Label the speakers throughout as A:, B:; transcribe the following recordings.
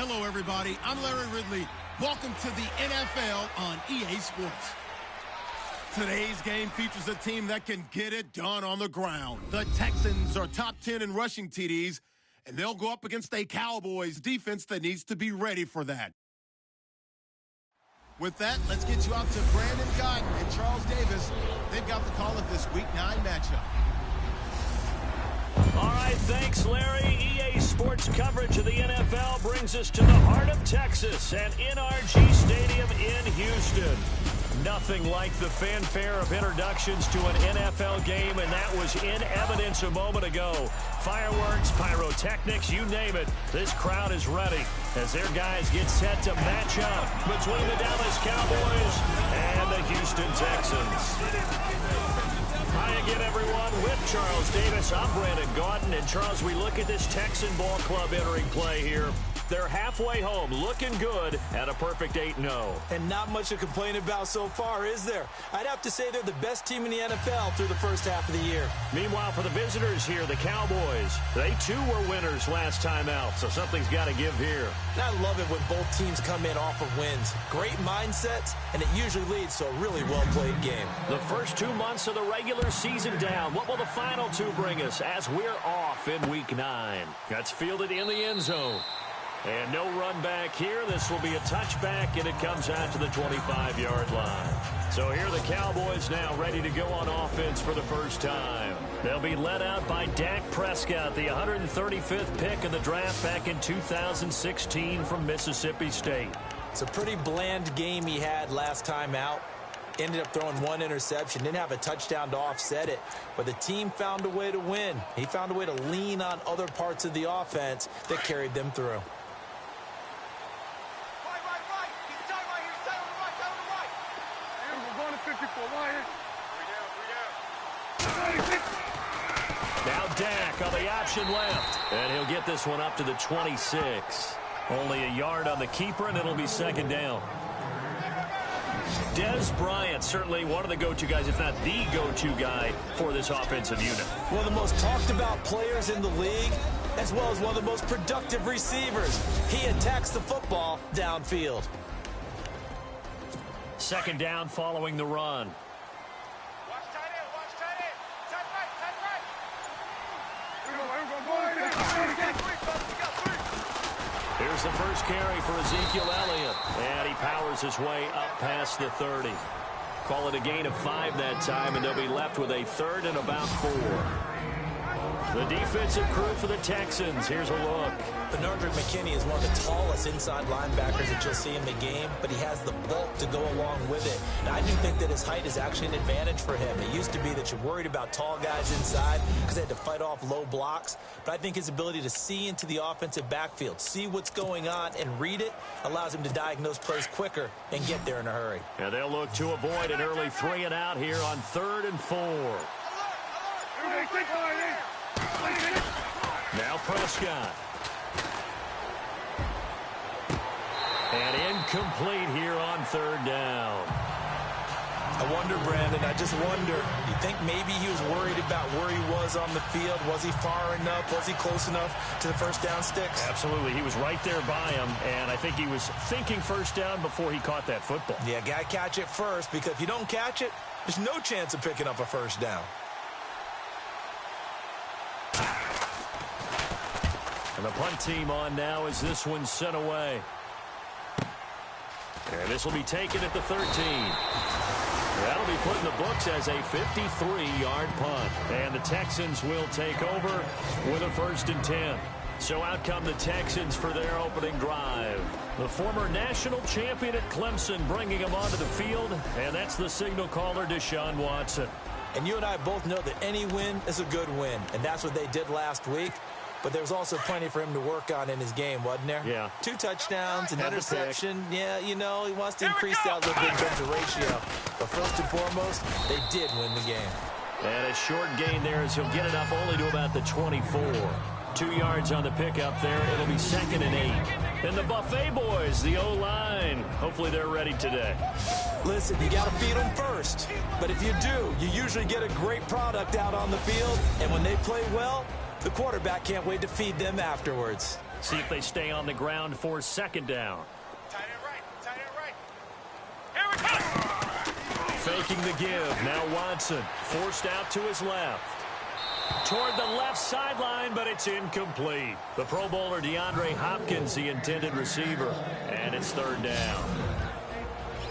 A: Hello, everybody. I'm Larry Ridley. Welcome to the NFL on EA Sports. Today's game features a team that can get it done on the ground. The Texans are top 10 in rushing TDs, and they'll go up against a Cowboys defense that needs to be ready for that. With that, let's get you out to Brandon Gott and Charles Davis. They've got the call of this Week 9 matchup.
B: All right, thanks, Larry. EA Sports coverage of the NFL brings us to the heart of Texas and NRG Stadium in Houston. Nothing like the fanfare of introductions to an NFL game, and that was in evidence a moment ago. Fireworks, pyrotechnics, you name it. This crowd is ready as their guys get set to match up between the Dallas Cowboys and the Houston Texans. Hi again, everyone. With Charles Davis, I'm Brandon Gaudin. And, Charles, we look at this Texan ball club entering play here. They're halfway home, looking good at a perfect 8-0.
C: And not much to complain about so far, is there? I'd have to say they're the best team in the NFL through the first half of the year.
B: Meanwhile, for the visitors here, the Cowboys, they too were winners last time out, so something's got to give here.
C: And I love it when both teams come in off of wins. Great mindsets, and it usually leads to a really well-played game.
B: The first 2 months of the regular season down. What will the final two bring us as we're off in Week 9? That's fielded in the end zone. And no run back here. This will be a touchback, and it comes out to the 25-yard line. So here are the Cowboys now ready to go on offense for the first time. They'll be led out by Dak Prescott, the 135th pick of the draft back in 2016 from Mississippi State.
C: It's a pretty bland game he had last time out. Ended up throwing one interception, didn't have a touchdown to offset it, but the team found a way to win. He found a way to lean on other parts of the offense that carried them through.
B: Now Dak on the option left, and he'll get this one up to the 26. Only a yard on the keeper, and it'll be second down. Dez Bryant, certainly one of the go-to guys, if not the go-to guy for this offensive unit.
C: One of the most talked about players in the league, as well as one of the most productive receivers. He attacks the football downfield.
B: Second down following the run.
D: Watch tight end, watch tight end. Tight right.
B: Here's the first carry for Ezekiel Elliott, and he powers his way up past the 30. Call it a gain of 5 that time, and they'll be left with a third and about 4. The defensive crew for the Texans. Here's a look.
C: Bernard McKinney is one of the tallest inside linebackers that you'll see in the game, but he has the bulk to go along with it. And I do think that his height is actually an advantage for him. It used to be that you're worried about tall guys inside because they had to fight off low blocks. But I think his ability to see into the offensive backfield, see what's going on, and read it allows him to diagnose plays quicker and get there in a hurry.
B: And they'll look to avoid an early 3 and out here on 3rd and 4. Now Prescott. And incomplete here on 3rd down.
C: I wonder, Brandon, I just wonder, you think maybe he was worried about where he was on the field? Was he far enough? Was he close enough to the first down sticks?
B: Absolutely. He was right there by him, and I think he was thinking first down before he caught that football.
C: Yeah, got to catch it first, because if you don't catch it, there's no chance of picking up a first down.
B: And the punt team on now as this one's sent away. And this will be taken at the 13. That'll be put in the books as a 53-yard punt. And the Texans will take over with a 1st and 10. So out come the Texans for their opening drive. The former national champion at Clemson bringing him onto the field. And that's the signal caller, Deshaun Watson.
C: And you and I both know that any win is a good win. And that's what they did last week. But there's also plenty for him to work on in his game, wasn't there?
B: Yeah.
C: 2 touchdowns, an interception. Yeah, you know, he wants to increase that little bit of the ratio. But first and foremost, they did win the game.
B: And a short gain there as he'll get it up only to about the 24. 2 yards on the pickup there. It'll be 2nd and 8. And the Buffet boys, the O-line, hopefully they're ready today.
C: Listen, you got to feed them first. But if you do, you usually get a great product out on the field. And when they play well, the quarterback can't wait to feed them afterwards.
B: See if they stay on the ground for second down.
D: Tight end right. Tight end right. Here we go.
B: Faking the give. Now Watson forced out to his left. Toward the left sideline, but it's incomplete. The Pro Bowler DeAndre Hopkins, the intended receiver. And it's third down.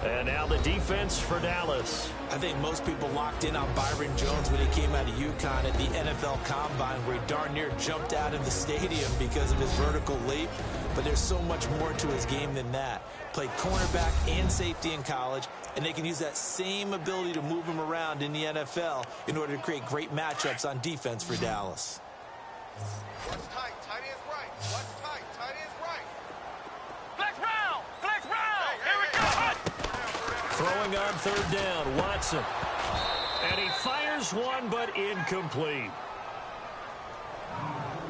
B: And now the defense for Dallas.
C: I think most people locked in on Byron Jones when he came out of UConn at the NFL Combine, where he darn near jumped out of the stadium because of his vertical leap. But there's so much more to his game than that. Played cornerback and safety in college, and they can use that same ability to move him around in the NFL in order to create great matchups on defense for Dallas.
D: Watch tight. Tight end's right. Watch tight. Tight end's right. Flex round. Flex round. Here we go.
B: Throwing on third down, Watson. And he fires one, but incomplete.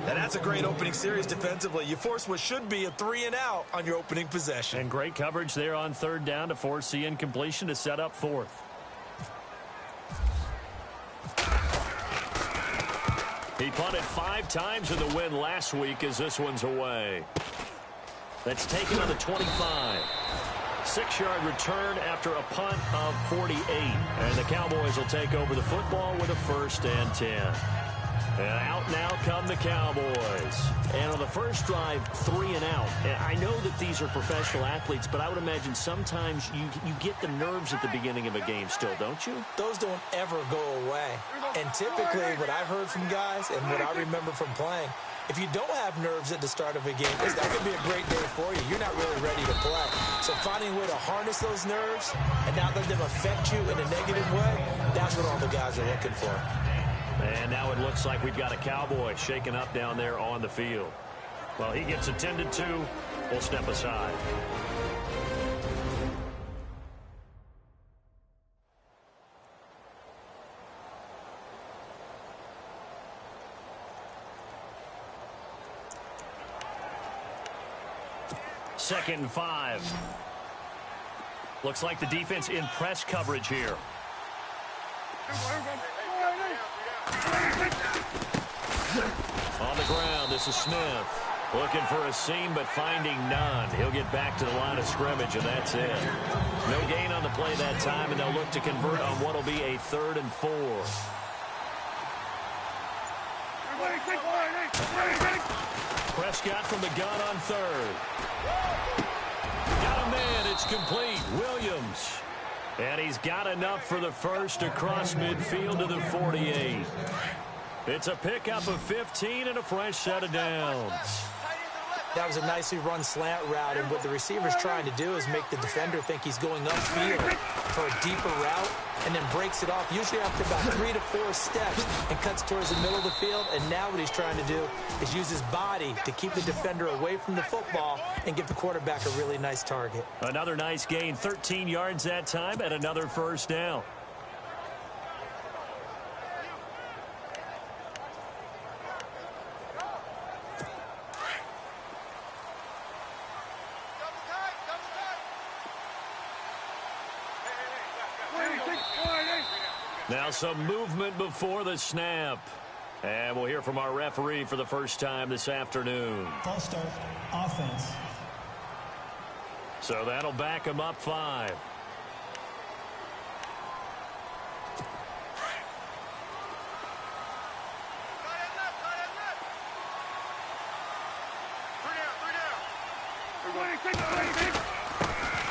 C: And that's a great opening series defensively. You force what should be a 3-and-out on your opening possession.
B: And great coverage there on third down to force the incompletion to set up fourth. He punted 5 times in the win last week as this one's away. That's taken on the 25. 6-yard return after a punt of 48. And the Cowboys will take over the football with a 1st and 10. And out now come the Cowboys. And on the first drive, 3 and out. And I know that these are professional athletes, but I would imagine sometimes you get the nerves at the beginning of a game still, don't you?
C: Those don't ever go away. And typically what I've heard from guys and what I remember from playing, if you don't have nerves at the start of a game, it's not going to be a great day for you. You're not really ready to play. So finding a way to harness those nerves and not let them affect you in a negative way, that's what all the guys are looking for.
B: And now it looks like we've got a Cowboy shaken up down there on the field. Well, he gets attended to. We'll step aside. Second and 5. Looks like the defense in press coverage here. On the ground, this is Smith. Looking for a seam, but finding none. He'll get back to the line of scrimmage, and that's it. No gain on the play that time, and they'll look to convert on what will be a 3rd and 4. Prescott from the gun on 3rd. Got a man, it's complete. Williams. And he's got enough for the first across midfield to the 48. It's a pickup of 15 and a fresh set of downs.
C: That was a nicely run slant route, and what the receiver's trying to do is make the defender think he's going upfield for a deeper route, and then breaks it off, usually after about 3 to 4 steps, and cuts towards the middle of the field. And now what he's trying to do is use his body to keep the defender away from the football and give the quarterback a really nice target.
B: Another nice gain, 13 yards that time, and another first down. Now some movement before the snap. And we'll hear from our referee for the first time this afternoon.
E: False start, offense.
B: So that'll back him up 5.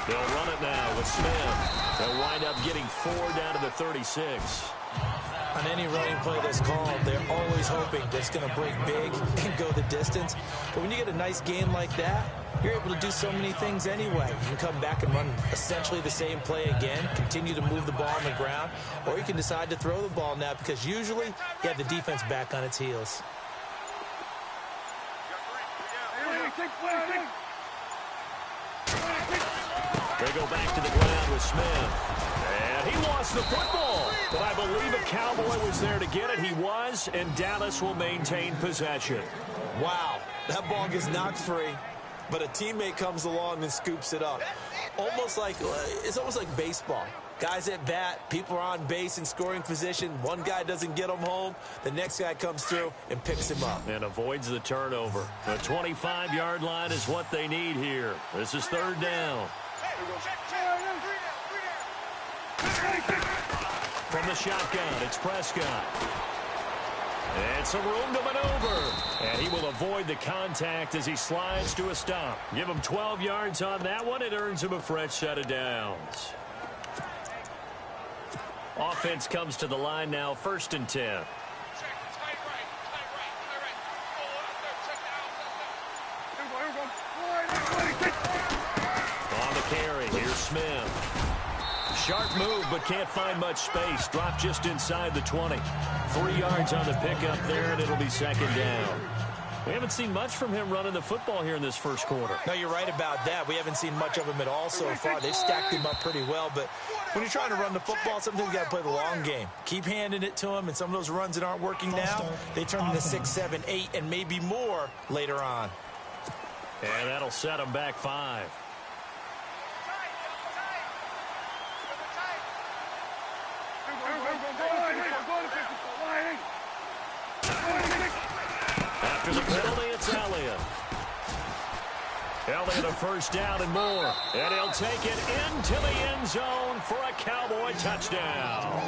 B: They'll run it now with Smith. They'll wind up getting 4 down to the 36.
C: On any running play that's called, they're always hoping that it's going to break big and go the distance. But when you get a nice game like that, you're able to do so many things anyway. You can come back and run essentially the same play again, continue to move the ball on the ground, or you can decide to throw the ball now because usually you have the defense back on its heels.
B: They go back to the ground with Smith. And he lost the football. But I believe a Cowboy was there to get it. He was, and Dallas will maintain possession.
C: Wow, that ball gets knocked free. but a teammate comes along and scoops it up. It's almost like baseball. Guys at bat, people are on base in scoring position. One guy doesn't get them home. The next guy comes through and picks him up.
B: And avoids the turnover. The 25-yard line is what they need here. This is third down. From the shotgun, it's Prescott. And some room to maneuver. And he will avoid the contact as he slides to a stop. Give him 12 yards on that one. It earns him a fresh set of downs. Offense comes to the line now, 1st and 10. On the carry, here's Smith. Sharp move, but can't find much space. Drop just inside the 20. 3 yards on the pickup there, and it'll be 2nd down. We haven't seen much from him running the football here in this first quarter.
C: No, you're right about that. We haven't seen much of him at all so far. They've stacked him up pretty well, but when you're trying to run the football, sometimes you got to play the long game. Keep handing it to him, and some of those runs that aren't working now, they turn into 6, 7, 8, and maybe more later on.
B: And that'll set him back 5. After the penalty, it's Elliott. Elliott a first down and more. And he'll take it into the end zone for a Cowboy touchdown.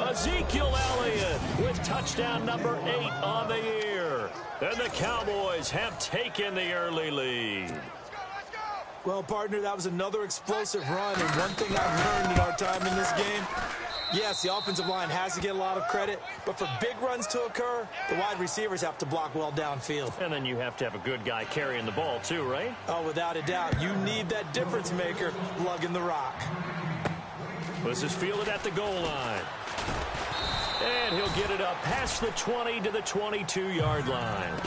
B: Ezekiel Elliott with touchdown number 8 on the year. And the Cowboys have taken the early lead.
C: Well, partner, that was another explosive run, and one thing I've learned in our time in this game, yes, the offensive line has to get a lot of credit, but for big runs to occur, the wide receivers have to block well downfield.
B: And then you have to have a good guy carrying the ball too, right?
C: Oh, without a doubt. You need that difference maker lugging the rock.
B: This is fielded at the goal line. And he'll get it up past the 20 to the 22-yard line.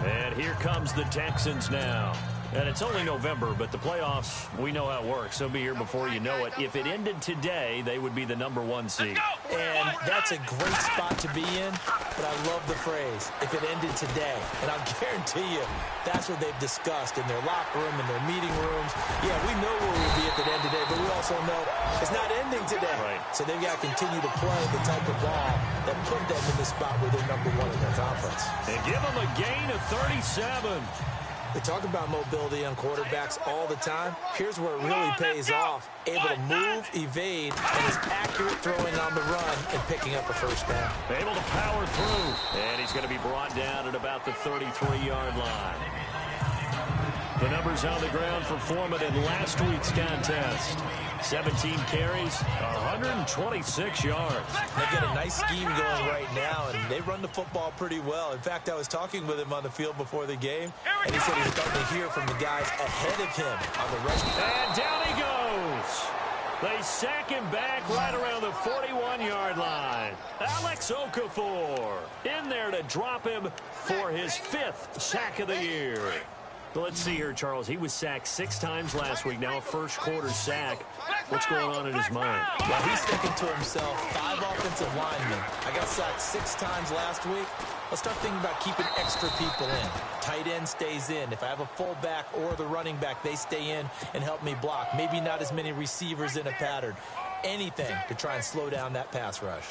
B: And here comes the Texans now. And it's only November, but the playoffs, we know how it works. They'll be here before you know it. If it ended today, they would be the number 1 seed.
C: And that's a great spot to be in, but I love the phrase, if it ended today. And I'll guarantee you, that's what they've discussed in their locker room, in their meeting rooms. Yeah, we know where we'll be if it ended today, but we also know it's not ending today.
B: Right.
C: So they've got to continue to play the type of ball that put them in the spot where they're number 1 in their conference.
B: And give them a gain of 37.
C: They talk about mobility on quarterbacks all the time. Here's where it really pays off. Able to move, evade, and is accurate throwing on the run and picking up a first down.
B: Able to power through. And he's going to be brought down at about the 33-yard line. The numbers on the ground for Foreman in last week's contest. 17 carries, 126 yards.
C: They've got a nice scheme going right now, and they run the football pretty well. In fact, I was talking with him on the field before the game, and he said he was starting to hear from the guys ahead of him on the rush.
B: And down he goes. They sack him back right around the 41-yard line. Alex Okafor in there to drop him for his 5th sack of the year. Well, let's see here, Charles. He was sacked 6 times last week. Now a first-quarter sack. What's going on in his mind?
C: Well, he's thinking to himself, 5 offensive linemen. I got sacked 6 times last week. Let's start thinking about keeping extra people in. Tight end stays in. If I have a fullback or the running back, they stay in and help me block. Maybe not as many receivers in a pattern. Anything to try and slow down that pass rush.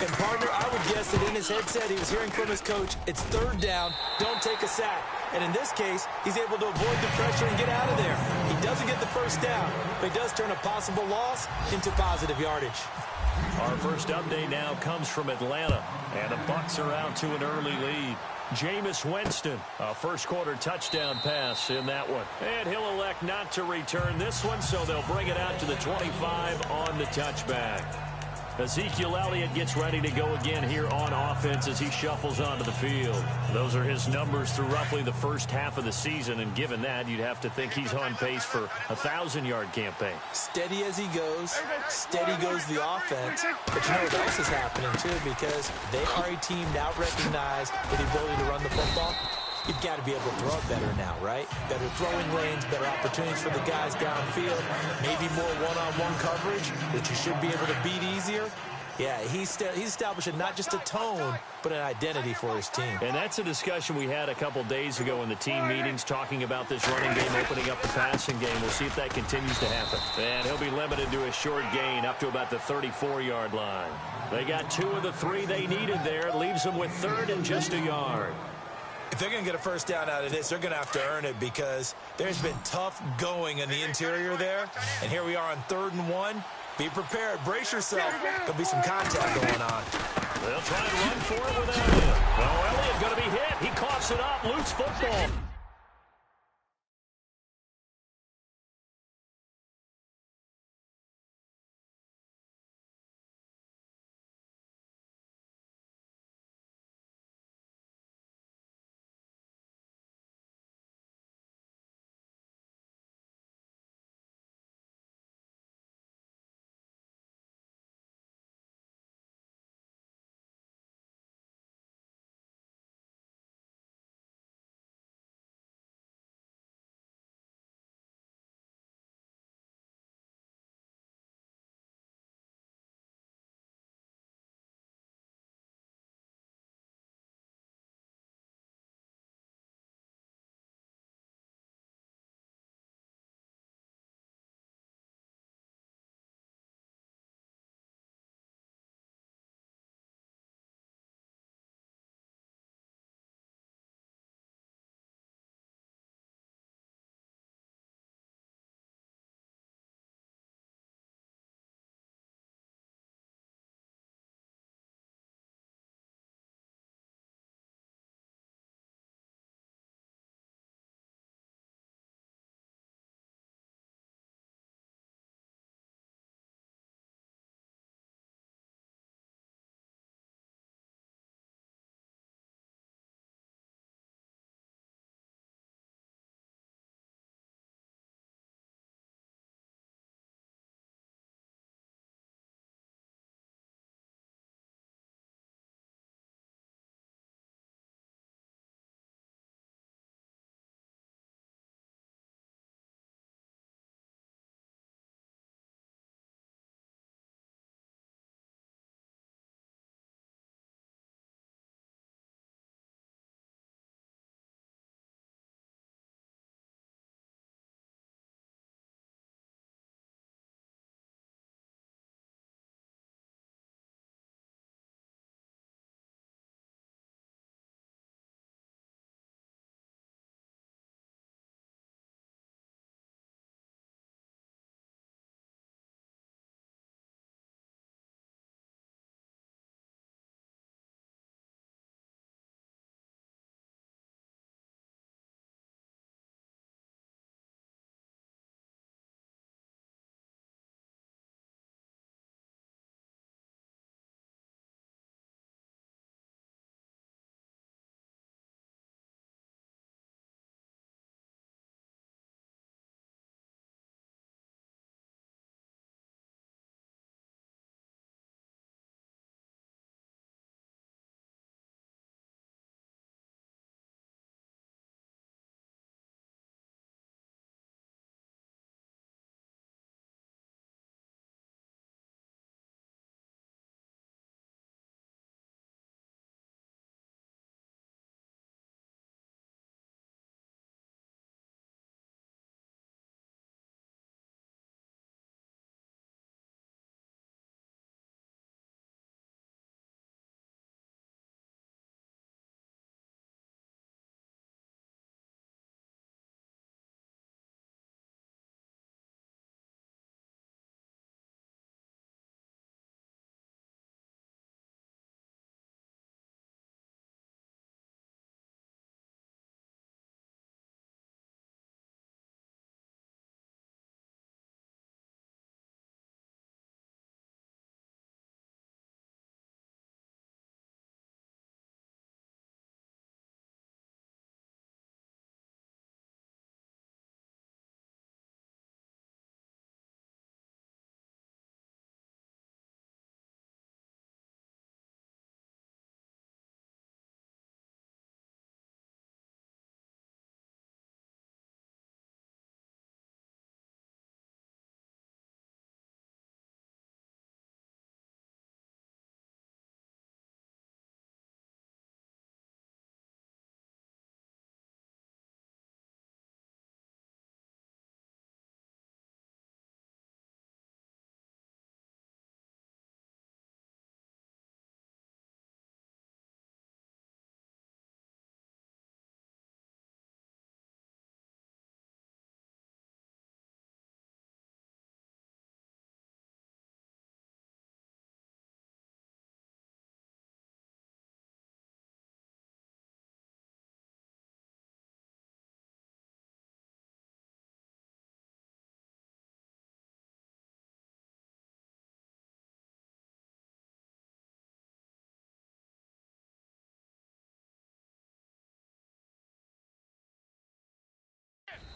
C: And, partner, I would guess that in his headset he was hearing from his coach, it's 3rd down, don't take a sack. And in this case, he's able to avoid the pressure and get out of there. He doesn't get the first down, but he does turn a possible loss into positive yardage.
B: Our first update now comes from Atlanta, and the Bucs are out to an early lead. Jameis Winston, a first-quarter touchdown pass in that one. And he'll elect not to return this one, so they'll bring it out to the 25 on the touchback. Ezekiel Elliott gets ready to go again here on offense as he shuffles onto the field. Those are his numbers through roughly the first half of the season, and given that, you'd have to think he's on pace for a 1,000-yard campaign.
C: Steady as he goes, steady goes the offense. But you know what else is happening, too, because they are a team now recognized with the ability to run the football. You've got to be able to throw it better now, right? Better throwing lanes, better opportunities for the guys downfield, maybe more one-on-one coverage, which you should be able to beat easier. Yeah, he's establishing not just a tone, but an identity for his team.
B: And that's a discussion we had a couple days ago in the team meetings, talking about this running game opening up the passing game. We'll see if that continues to happen. And he'll be limited to a short gain up to about the 34-yard line. They got 2 of the 3 they needed there. It leaves them with 3rd and just a yard.
C: If they're going to get a first down out of this, they're going to have to earn it, because there's been tough going in the interior there. And here we are on 3rd and 1. Be prepared. Brace yourself. There'll be some contact going on.
B: They'll try and run for it with Elliott. Oh, Elliott going to be hit. He coughs it up. Loose football.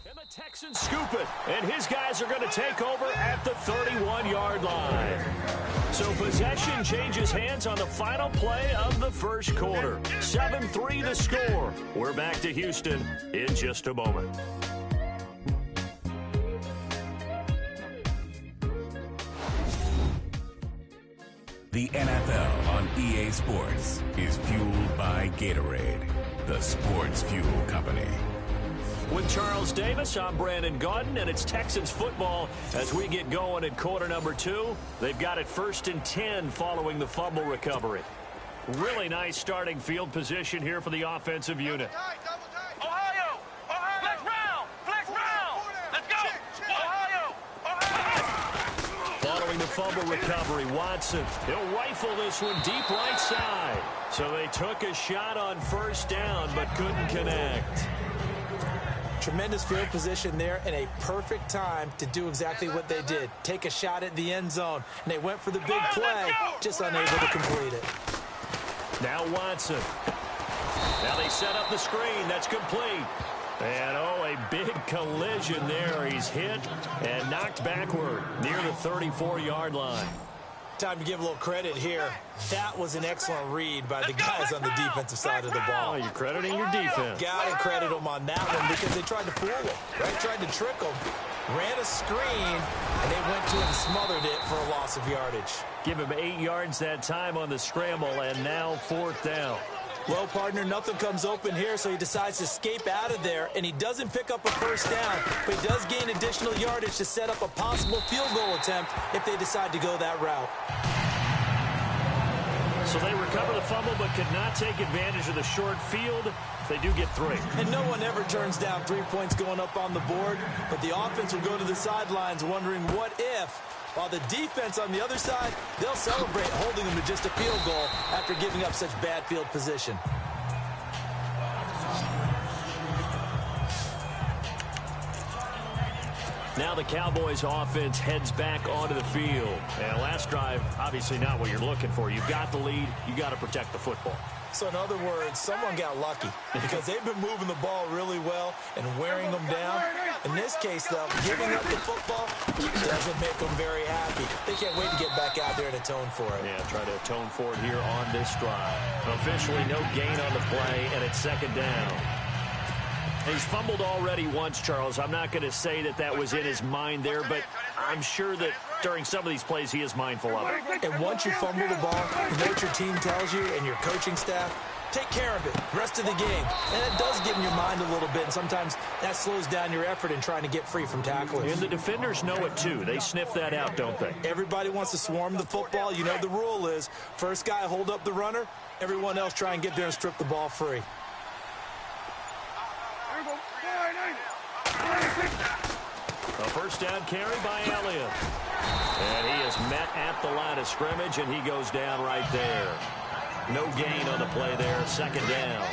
B: And the Texans scoop it, and his guys are going to take over at the 31-yard line. So possession changes hands on the final play of the first quarter. 7-3 the score. We're back to Houston in just a moment.
F: The NFL on EA Sports is fueled by Gatorade, the sports fuel company.
B: With Charles Davis, I'm Brandon Gaudin, and it's Texans football as we get going at quarter number 2. They've got it 1st and 10 following the fumble recovery. Really nice starting field position here for the offensive unit.
D: Ohio! Flex round! Let's go! Ohio!
B: Following the fumble recovery, Watson, he'll rifle this one deep right side. So they took a shot on first down but couldn't connect.
C: Tremendous field position there and a perfect time to do exactly what they did. Take a shot at the end zone. And they went for the big play, just unable to complete it.
B: Now Watson. Now they set up the screen. That's complete. And, a big collision there. He's hit and knocked backward near the 34-yard line.
C: Time to give a little credit here. That was an excellent read by the guys on the defensive side of the ball.
B: Oh, you're crediting your defense.
C: Got to credit them on that one because they tried to fool him, right? Tried to trick him. Ran a screen, and they went to it and smothered it for a loss of yardage.
B: Give him 8 yards that time on the scramble, and now 4th down.
C: Well, partner, nothing comes open here, so he decides to escape out of there, and he doesn't pick up a first down, but he does gain additional yardage to set up a possible field goal attempt if they decide to go that route.
B: So they recover the fumble but could not take advantage of the short field. They do get 3.
C: And no one ever turns down 3 points going up on the board, but the offense will go to the sidelines wondering what if, while the defense on the other side, they'll celebrate holding them to just a field goal after giving up such bad field position.
B: Now the Cowboys offense heads back onto the field. And last drive, obviously not what you're looking for. You've got the lead. You got to protect the football.
C: So in other words, someone got lucky because they've been moving the ball really well and wearing them down. In this case, though, giving up the football doesn't make them very happy. They can't wait to get back out there and atone for it.
B: Yeah, try to atone for it here on this drive. Officially no gain on the play, and it's 2nd down. He's fumbled already once, Charles. I'm not going to say that that was in his mind there, but I'm sure that during some of these plays he is mindful of it.
C: And once you fumble the ball, you know what your team tells you and your coaching staff? Take care of it the rest of the game. And it does get in your mind a little bit, and sometimes that slows down your effort in trying to get free from tacklers.
B: And the defenders know it, too. They sniff that out, don't they?
C: Everybody wants to swarm the football. You know the rule is first guy hold up the runner, everyone else try and get there and strip the ball free.
B: A first down carry by Elliott. And he is met at the line of scrimmage, and he goes down right there. No gain on the play there. 2nd down.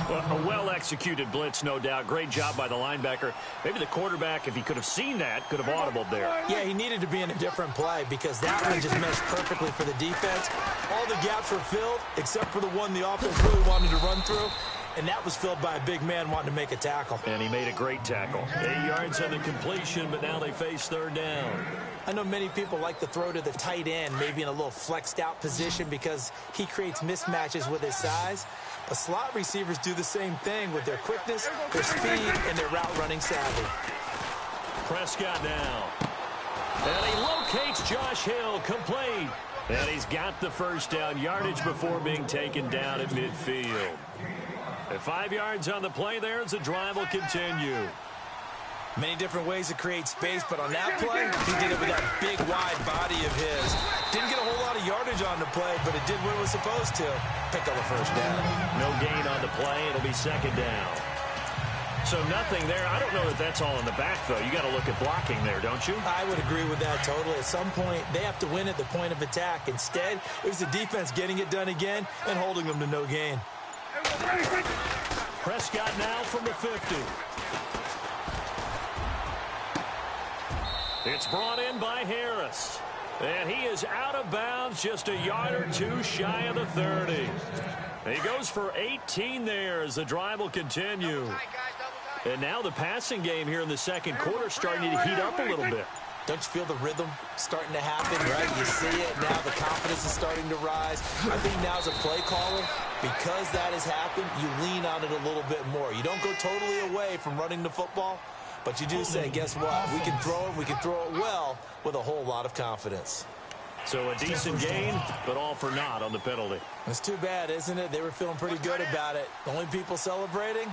B: Well, a well-executed blitz, no doubt. Great job by the linebacker. Maybe the quarterback, if he could have seen that, could have audibled there.
C: Yeah, he needed to be in a different play because that one just meshed perfectly for the defense. All the gaps were filled except for the one the offense really wanted to run through. And that was filled by a big man wanting to make a tackle.
B: And he made a great tackle. 8 yards on the completion, but now they face 3rd down.
C: I know many people like to throw to the tight end, maybe in a little flexed out position because he creates mismatches with his size. But slot receivers do the same thing with their quickness, their speed, and their route running savvy.
B: Prescott now. And he locates Josh Hill, complete. And he's got the first down yardage before being taken down at midfield. At 5 yards on the play there as the drive will continue.
C: Many different ways to create space, but on that play, he did it with that big, wide body of his. Didn't get a whole lot of yardage on the play, but it did what it was supposed to. Pick up a first down.
B: No gain on the play. It'll be 2nd down. So nothing there. I don't know that that's all in the back, though. You got to look at blocking there, don't you?
C: I would agree with that totally. At some point, they have to win at the point of attack. Instead, it was the defense getting it done again and holding them to no gain.
B: Prescott now from the 50. It's brought in by Harris. And he is out of bounds just a yard or two shy of the 30. He goes for 18 there as the drive will continue. And now the passing game here in the second quarter starting to heat up a little bit.
C: Don't you feel the rhythm starting to happen, right? You see it now. The confidence is starting to rise. I think now as a play caller, because that has happened, you lean on it a little bit more. You don't go totally away from running the football, but you do say, guess what? We can throw it. We can throw it well with a whole lot of confidence.
B: So a decent gain, but all for naught on the penalty.
C: It's too bad, isn't it? They were feeling pretty good about it. The only people celebrating,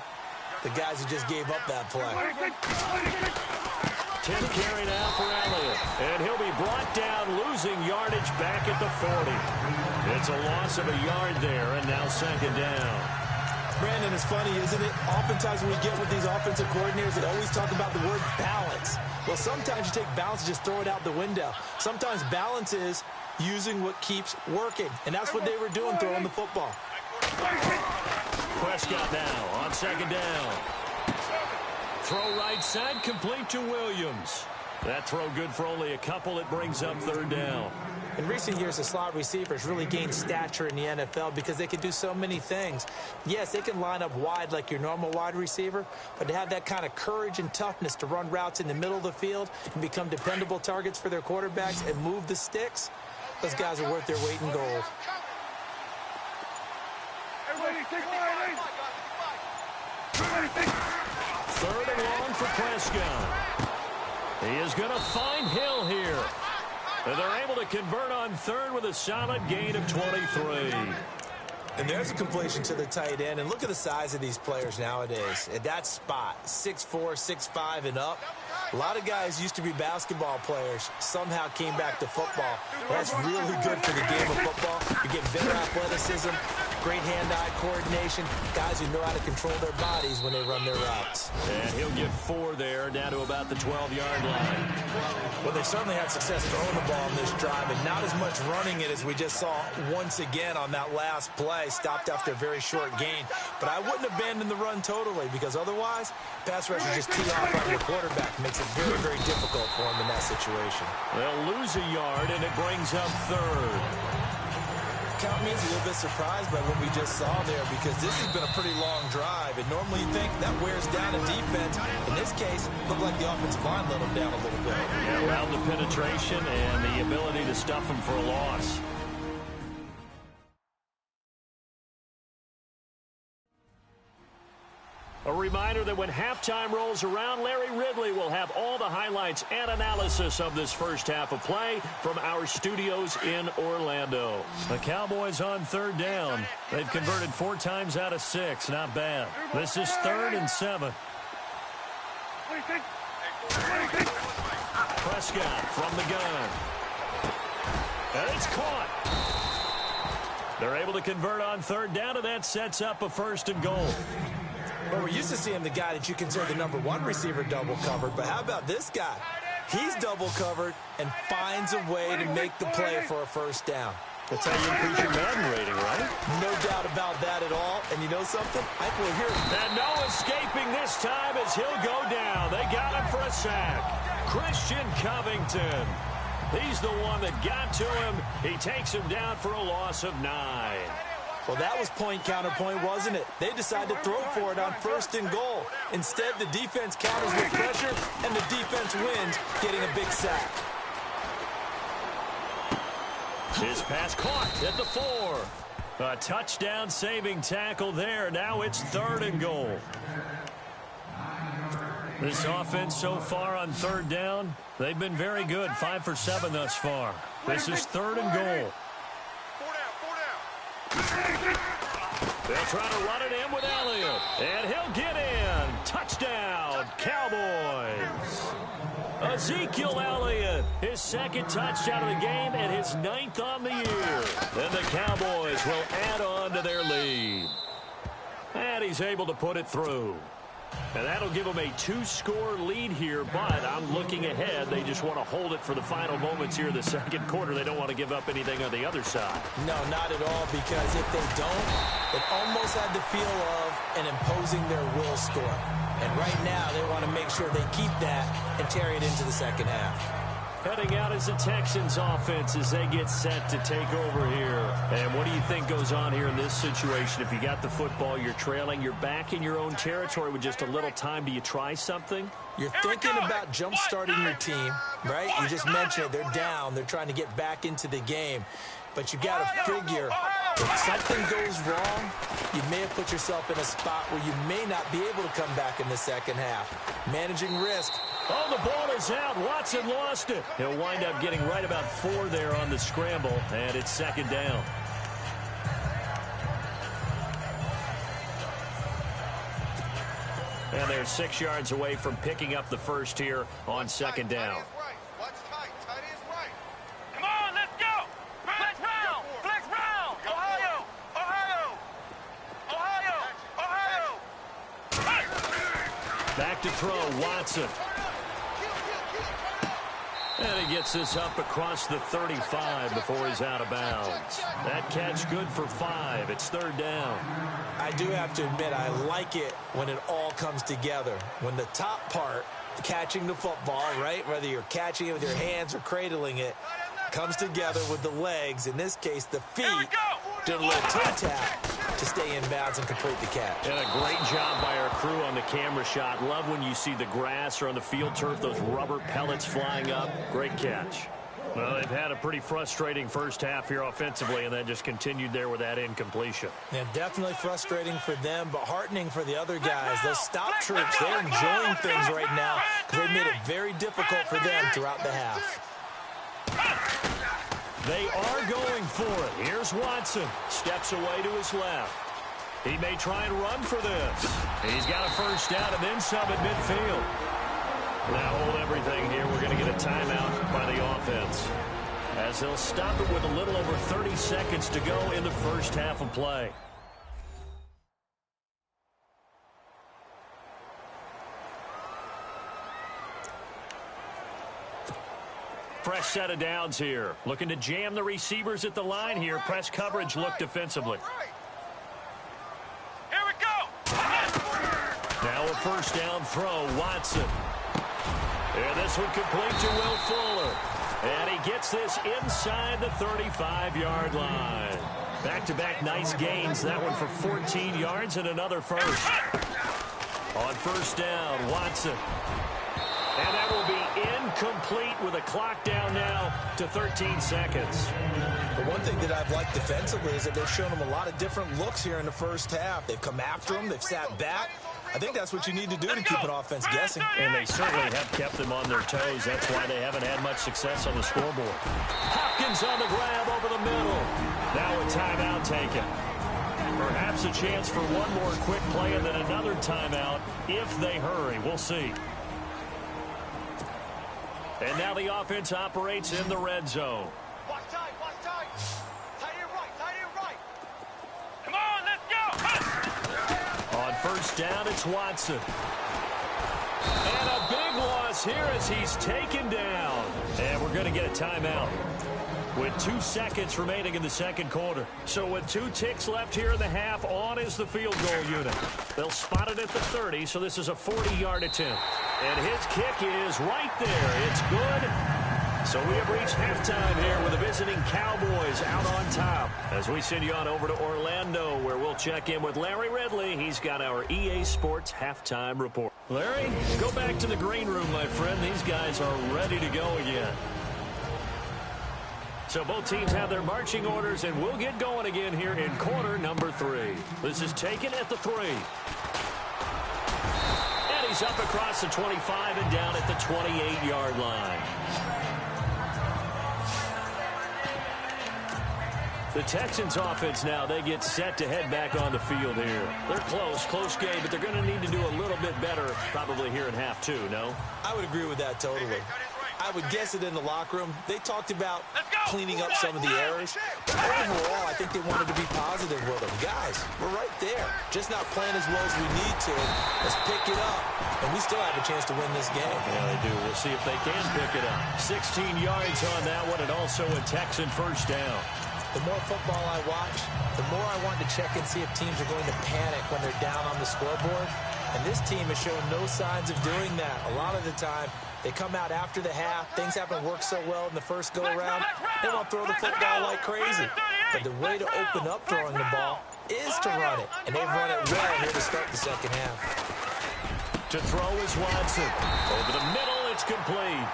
C: the guys who just gave up that play.
B: 10 carry now for Elliott. And he'll be brought down, losing yardage back at the 40. It's a loss of a yard there, and now second down.
C: Brandon, it's funny, isn't it? Oftentimes when we get with these offensive coordinators, they always talk about the word balance. Well, sometimes you take balance and just throw it out the window. Sometimes balance is using what keeps working. And that's what they were doing, throwing the football.
B: Prescott now on second down. Throw right side, complete to Williams. That throw good for only a couple. It brings up third down.
C: In recent years, the slot receivers really gained stature in the NFL because they can do so many things. Yes, they can line up wide like your normal wide receiver, but to have that kind of courage and toughness to run routes in the middle of the field and become dependable targets for their quarterbacks and move the sticks, those guys are worth their weight in gold.
B: Third and long for Prescott. He is going to find Hill here. And they're able to convert on third with a solid gain of 23.
C: And there's a completion to the tight end. And look at the size of these players nowadays. At that spot, 6'4", 6'5", and up. A lot of guys used to be basketball players, somehow came back to football. That's really good for the game of football. You get better athleticism, great hand-eye coordination, guys who know how to control their bodies when they run their routes.
B: And he'll get 4 there, down to about the 12-yard line.
C: Well, they certainly had success throwing the ball in this drive, and not as much running it as we just saw once again on that last play, stopped after a very short gain. But I wouldn't abandon the run totally, because otherwise, pass rushers just tee off on your quarterback. Makes it very, very difficult for him in that situation.
B: They'll lose a yard, and it brings up third.
C: Count me as a little bit surprised by what we just saw there, because this has been a pretty long drive, and normally you think that wears down a defense. In this case, it looked like the offensive line let them down a little bit.
B: Yeah, around the penetration and the ability to stuff them for a loss. A reminder that when halftime rolls around, Larry Ridley will have all the highlights and analysis of this first half of play from our studios in Orlando. The Cowboys on third down. They've converted 4 times out of 6. Not bad. This is 3rd and 7. Prescott from the gun. And it's caught. They're able to convert on third down, and that sets up a 1st and goal.
C: Well, we're used to seeing the guy that you consider the number 1 receiver double covered, but how about this guy? He's double covered and finds a way to make the play for a 1st down.
B: That's how you increase your Madden rating, right?
C: No doubt about that at all. And you know something? I think we're here.
B: And no escaping this time as he'll go down. They got him for a sack. Christian Covington. He's the one that got to him. He takes him down for a loss of 9.
C: Well, that was point counterpoint, wasn't it? They decided to throw for it on 1st and goal. Instead, the defense counters with pressure, and the defense wins, getting a big sack.
B: His pass caught at the 4. A touchdown saving tackle there. Now it's 3rd and goal. This offense so far on 3rd down, they've been very good. 5 for 7 thus far. This is 3rd and goal. They'll try to run it in with Elliott. And he'll get in. Touchdown, Cowboys. Ezekiel Elliott, his 2nd touchdown of the game and his 9th on the year. Then the Cowboys will add on to their lead. And he's able to put it through. And that'll give them a 2-score lead here, but I'm looking ahead. They just want to hold it for the final moments here in the second quarter. They don't want to give up anything on the other side.
C: No, not at all, because if they don't, it almost had the feel of an imposing their will score. And right now, they want to make sure they keep that and carry it into the second half.
B: Heading out is the Texans offense as they get set to take over here. And what do you think goes on here in this situation? If you got the football, you're trailing, you're back in your own territory with just a little time. Do you try something?
C: You're thinking about jump-starting your team, right? You just mentioned it. They're down. They're trying to get back into the game. But you got to figure if something goes wrong, you may have put yourself in a spot where you may not be able to come back in the second half. Managing risk.
B: Oh, the ball is out. Watson lost it. He'll wind up getting right about 4 there on the scramble, and it's second down. And they're 6 yards away from picking up the first here on second down. Back to throw, Watson. And he gets this up across the 35 before he's out of bounds. That catch good for 5. It's third down.
C: I do have to admit, I like it when it all comes together. When the top part, catching the football, right, whether you're catching it with your hands or cradling it, comes together with the legs, in this case the feet, doing a little toe tap to stay in bounds and complete the catch.
B: And a great job by our crew on the camera shot. Love when you see the grass or on the field turf, those rubber pellets flying up. Great catch. Well, they've had a pretty frustrating first half here offensively, and then just continued there with that incompletion.
C: Yeah, definitely frustrating for them, but heartening for the other guys. Those stop troops, they're enjoying things right now because they made it very difficult for them throughout the half.
B: They are going for it. Here's Watson. Steps away to his left. He may try and run for this. He's got a first down and then some at midfield. Now hold everything here. We're going to get a timeout by the offense, as they'll stop it with a little over 30 seconds to go in the first half of play. Fresh set of downs here. Looking to jam the receivers at the line here. Press coverage look defensively.
D: Here we go.
B: Now a first down throw. Watson. And this one complete to Will Fuller. And he gets this inside the 35-yard line. Back-to-back nice gains. That one for 14 yards and another first. On first down, Watson. And that will be incomplete with a clock down now to 13 seconds.
C: The one thing that I've liked defensively is that they've shown them a lot of different looks here in the first half. They've come after them. They've sat back. I think that's what you need to do to keep an offense guessing.
B: And they certainly have kept them on their toes. That's why they haven't had much success on the scoreboard. Hopkins on the grab over the middle. Now a timeout taken. Perhaps a chance for one more quick play and then another timeout if they hurry. We'll see. And now the offense operates in the red zone.
D: Watch tight, watch tight. Tight end right, tight end right. Come on, let's go.
B: On first down, it's Watson. And a big loss here as he's taken down. And we're going to get a timeout with 2 seconds remaining in the second quarter. So with 2 ticks left here in the half, on is the field goal unit. They'll spot it at the 30, so this is a 40-yard attempt. And his kick is right there. It's good. So we have reached halftime here with the visiting Cowboys out on top. As we send you on over to Orlando, where we'll check in with Larry Ridley. He's got our EA Sports halftime report. Larry, go back to the green room, my friend. These guys are ready to go again. So both teams have their marching orders, and we'll get going again here in quarter number 3. This is taken at the 3. And he's up across the 25 and down at the 28-yard line. The Texans offense now, they get set to head back on the field here. They're close game, but they're going to need to do a little bit better probably here in half 2, no?
C: I would agree with that totally. I would guess it in the locker room. They talked about cleaning up some of the errors. But overall, I think they wanted to be positive with them. Guys, we're right there. Just not playing as well as we need to. Let's pick it up. And we still have a chance to win this game.
B: Yeah, they do. We'll see if they can pick it up. 16 yards on that one, and also a Texan first down.
C: The more football I watch, the more I want to check and see if teams are going to panic when they're down on the scoreboard. And this team has shown no signs of doing that. A lot of the time, They come out after the half. Things haven't worked so well in the first go-around. They want to throw the football like crazy. But the way to open up throwing the ball is to run it. And they've run it well here to start the second half.
B: To throw is Watson. Over the middle, it's complete.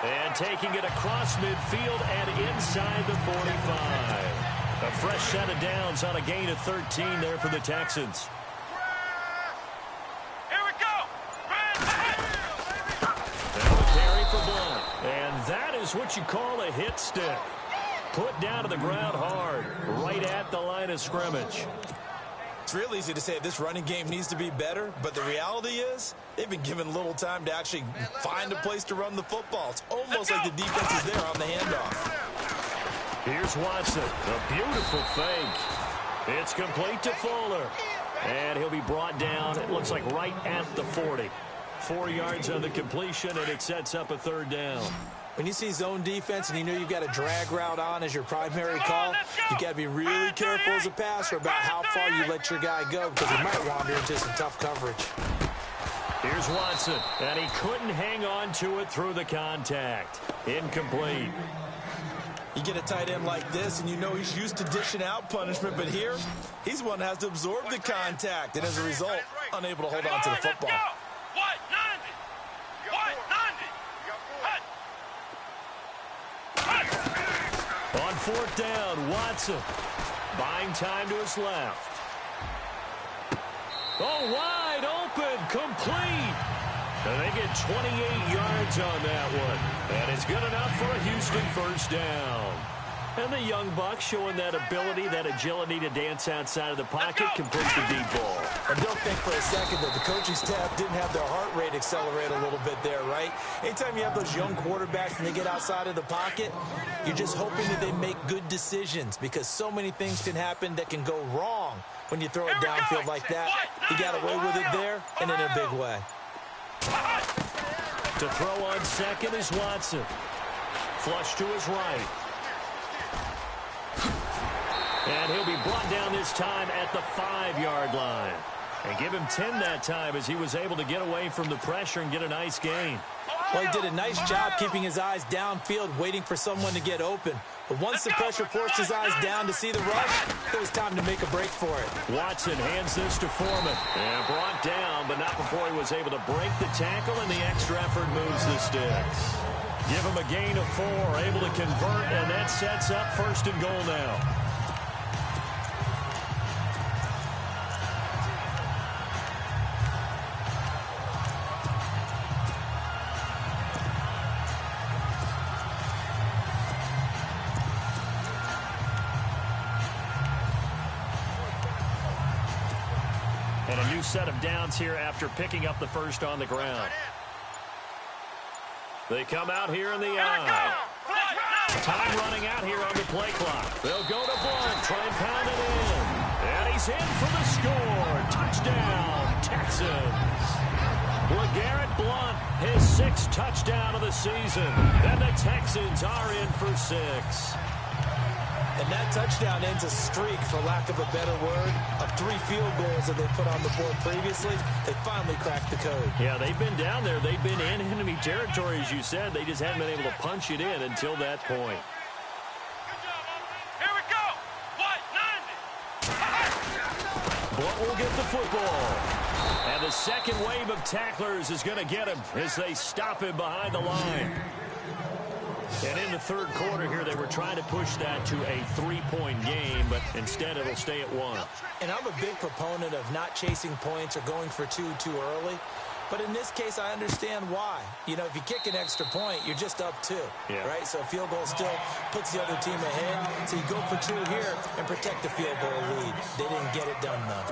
B: And taking it across midfield and inside the 45. A fresh set of downs on a gain of 13 there for the Texans.
D: Here we go.
B: And the carry for Blunt. And that is what you call a hit stick. Put down to the ground hard, right at the line of scrimmage.
C: It's real easy to say this running game needs to be better, but the reality is they've been given little time to actually find a place to run the football. It's almost like the defense is there on the handoff.
B: Here's Watson, a beautiful fake. It's complete to Fuller. And he'll be brought down, it looks like right at the 40. 4 yards on the completion, and it sets up a third down.
C: When you see zone defense and you know you've got a drag route on as your primary call, you've got to be really careful as a passer about how far you let your guy go because he might wander into some tough coverage.
B: Here's Watson, and he couldn't hang on to it through the contact. Incomplete.
C: You get a tight end like this, and you know he's used to dishing out punishment, but here, he's the one that has to absorb the contact, and as a result, unable to hold on to the football.
B: On fourth down, Watson buying time to his left. Oh, wide open, complete. And they get 28 yards on that one. And it's good enough for a Houston first down. And the young buck showing that ability, that agility to dance outside of the pocket, complete the deep ball.
C: And don't think for a second that the coaching staff didn't have their heart rate accelerate a little bit there, right? Anytime you have those young quarterbacks and they get outside of the pocket, you're just hoping that they make good decisions because so many things can happen that can go wrong when you throw it downfield like that. He got away with it there and in a big way.
B: To throw on second is Watson. Flush to his right. And he'll be brought down this time at the 5-yard line. And give him 10 that time as he was able to get away from the pressure and get a nice gain.
C: Well, he did a nice job keeping his eyes downfield, waiting for someone to get open. But once the pressure forced his eyes down to see the rush, it was time to make a break for it.
B: Watson hands this to Foreman. And brought down, but not before he was able to break the tackle, and the extra effort moves the sticks. Give him a gain of 4, able to convert, and that sets up first and goal now. And a new set of downs here after picking up the first on the ground. They come out here in the eye. Time running out here on the play clock. They'll go to Blunt, try and pound it in. And he's in for the score. Touchdown, Texans. LeGarrette Blunt, his 6th touchdown of the season. And the Texans are in for 6.
C: And that touchdown ends a streak, for lack of a better word, of 3 field goals that they put on the board previously. They finally cracked the code.
B: Yeah, they've been down there. They've been in enemy territory, as you said. They just haven't been able to punch it in until that point.
D: Here we go.
B: Blunt will get the football. And the second wave of tacklers is going to get him as they stop him behind the line. And in the third quarter here, they were trying to push that to a 3-point game, but instead it'll stay at 1.
C: And I'm a big proponent of not chasing points or going for 2 too early. But in this case, I understand why. You know, if you kick an extra point, you're just up 2, right? So a field goal still puts the other team ahead. So you go for 2 here and protect the field goal lead. They didn't get it done, though.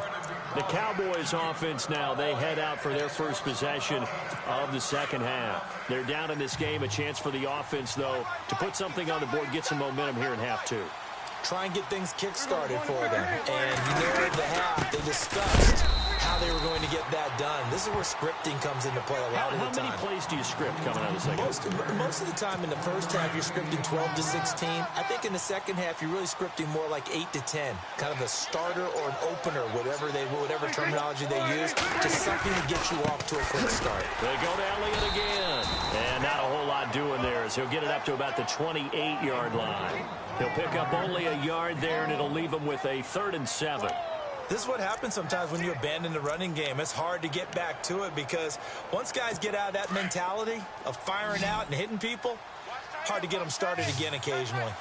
B: The Cowboys offense now, they head out for their first possession of the second half. They're down in this game, a chance for the offense, though, to put something on the board, get some momentum here in half 2.
C: Try and get things kick-started for them. And near the half, they discussed how they were going to get that done. This is where scripting comes into play a lot of the time.
B: How many plays do you script coming out of the second half?
C: Most of the time in the first half, you're scripting 12 to 16. I think in the second half, you're really scripting more like 8 to 10. Kind of a starter or an opener, whatever terminology they use, just something to get you off to a quick start.
B: They go to Elliott again. And not a whole lot doing there as he'll get it up to about the 28-yard line. He'll pick up only a yard there, and it'll leave him with a 3rd and 7.
C: This is what happens sometimes when you abandon the running game. It's hard to get back to it because once guys get out of that mentality of firing out and hitting people, hard to get them started again occasionally.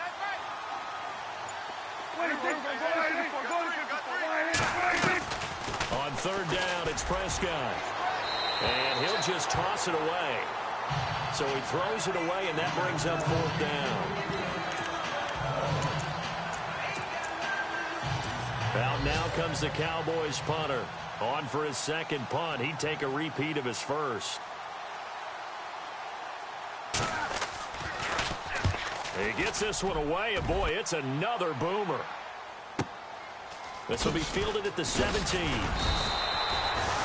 B: On 3rd down, it's Prescott. And he'll just toss it away. So he throws it away, and that brings up 4th down. Out now comes the Cowboys punter. On for his second punt. He'd take a repeat of his first. He gets this one away, and boy, it's another boomer. This will be fielded at the 17.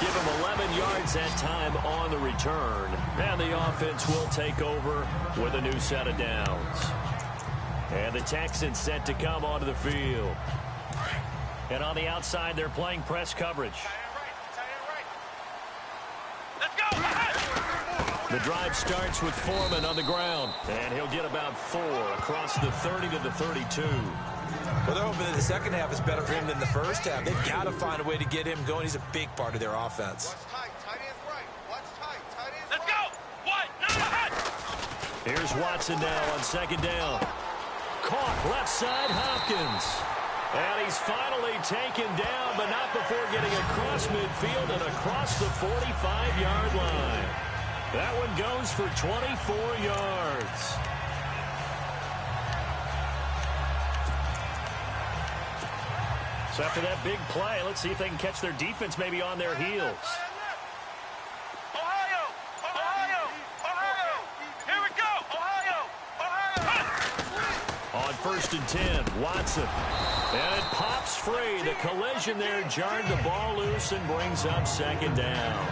B: Give him 11 yards that time on the return. And the offense will take over with a new set of downs. And the Texans set to come onto the field. And on the outside, they're playing press coverage.
D: Let's go!
B: The drive starts with Foreman on the ground. And he'll get about 4 across the 30 to the 32.
C: Well, they're hoping that the second half is better for him than the first half. They've got to find a way to get him going. He's a big part of their offense.
D: Watch tight, tight ends right. Watch tight, tight ends right. Let's go! What?
B: Here's Watson now on 2nd down. Caught left side, Hopkins. And he's finally taken down, but not before getting across midfield and across the 45-yard line. That one goes for 24 yards. So after that big play, let's see if they can catch their defense maybe on their heels.
D: Ohio! Ohio! Ohio! Here we go! Ohio! Ohio!
B: On 1st and 10, Watson. And it pops free. The collision there jarred the ball loose and brings up 2nd down.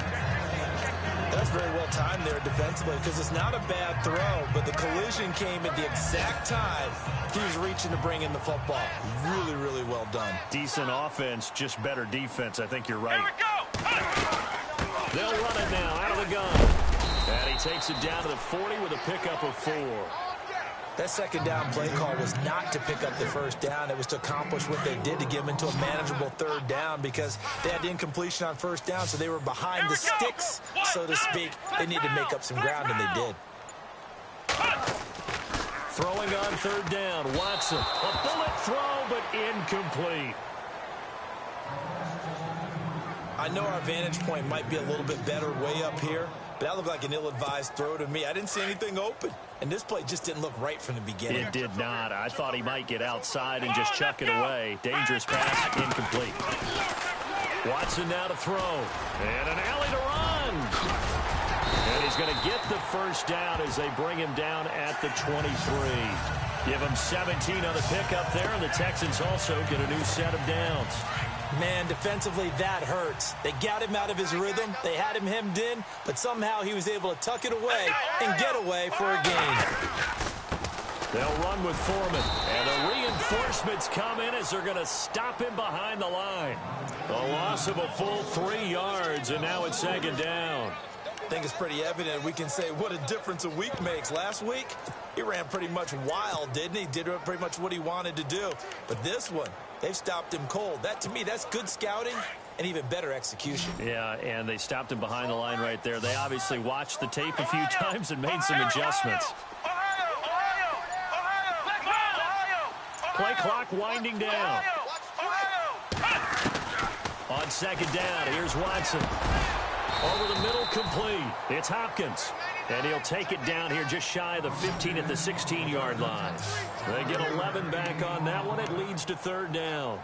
C: That's very well timed there defensively because it's not a bad throw, but the collision came at the exact time he was reaching to bring in the football. Really, really well done.
B: Decent offense, just better defense. I think you're right.
D: Here we go!
B: They'll run it now out of the gun. And he takes it down to the 40 with a pickup of 4.
C: That 2nd down play call was not to pick up the 1st down. It was to accomplish what they did to get them into a manageable 3rd down because they had the incompletion on 1st down, so they were behind the sticks, so to speak. They needed to make up some ground, and they did.
B: Throwing on 3rd down, Watson. A bullet throw, but incomplete.
C: I know our vantage point might be a little bit better way up here, but that looked like an ill-advised throw to me. I didn't see anything open, and this play just didn't look right from the beginning.
B: It did not. I thought he might get outside and just chuck it away. Dangerous pass, incomplete. Watson now to throw, and an alley to run. And he's going to get the 1st down as they bring him down at the 23. Give him 17 on the pickup there, and the Texans also get a new set of downs.
C: Man, defensively, that hurts. They got him out of his rhythm. They had him hemmed in, but somehow he was able to tuck it away and get away for a gain.
B: They'll run with Foreman, and the reinforcements come in as they're going to stop him behind the line. A loss of a full 3 yards, and now it's 2nd down.
C: I think it's pretty evident. We can say what a difference a week makes. Last week, he ran pretty much wild, didn't he? Did pretty much what he wanted to do. But this one, they've stopped him cold. That, to me, that's good scouting and even better execution.
B: Yeah, and they stopped him behind the line right there. They obviously watched the tape a few times and made some adjustments. Play clock winding down. On 2nd down, here's Watson. Over the middle, complete. It's Hopkins. And he'll take it down here just shy of the 15 at the 16-yard line. They get 11 back on that one. It leads to 3rd down.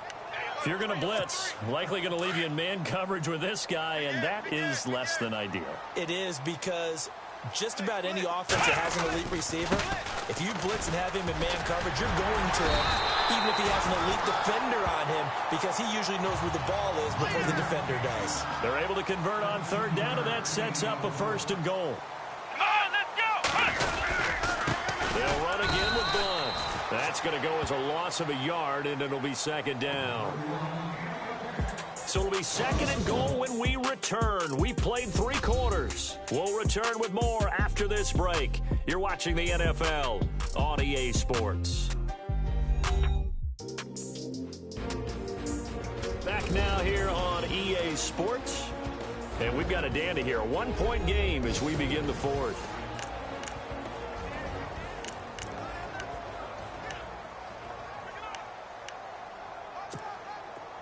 B: If you're going to blitz, likely going to leave you in man coverage with this guy, and that is less than ideal.
C: It is because just about any offense that has an elite receiver, if you blitz and have him in man coverage, you're going to him, even if he has an elite defender on him, because he usually knows where the ball is before the defender does.
B: They're able to convert on third down, and that sets up a 1st and goal.
D: Come on, let's go!
B: They'll run again with Blunt. That's going to go as a loss of a yard, and it'll be 2nd down. So it'll be 2nd and goal when we return. We played 3 quarters. We'll return with more after this break. You're watching the NFL on EA Sports. Back now here on EA Sports. And we've got a dandy here. A 1-point game as we begin the 4th.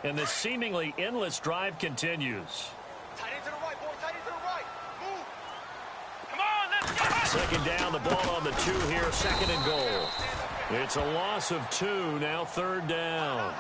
B: And this seemingly endless drive continues.
D: Tight end to the right, boy. Tight end to the right. Move. Come on, let's go!
B: 2nd down, the ball on the 2 here. 2nd and goal. It's a loss of 2. Now 3rd down.